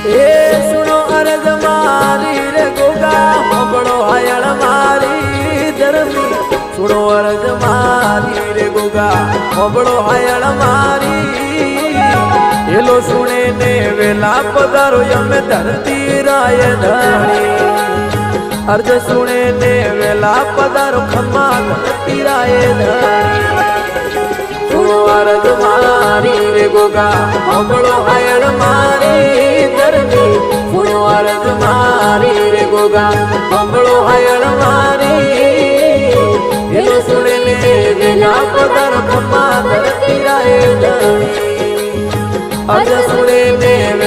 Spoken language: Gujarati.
એ સુનો અરજ મારી રે ગોગા મોગળો હાયળ મારી ધરમી સુનો અરજ મારી રે ગોગા મોગળો હાયળ મારી એલો સુણે ને વેલા પધારો અમે ધરતી રાય ધણી અર્જ સુણે ને વેલા પધારો ખમ્મા ધરતી રાય ધણી સુનો અરજ મારી રે ગોગા મોગળો હાયળ મારી ધરમી સુનો અરજ મારી રે ગોગા મોગળો હાયળ મારી એલો સુણે ને વેલા પધારો ખમ્મા ધરતી રાય ધણી અર્જ સુણે ને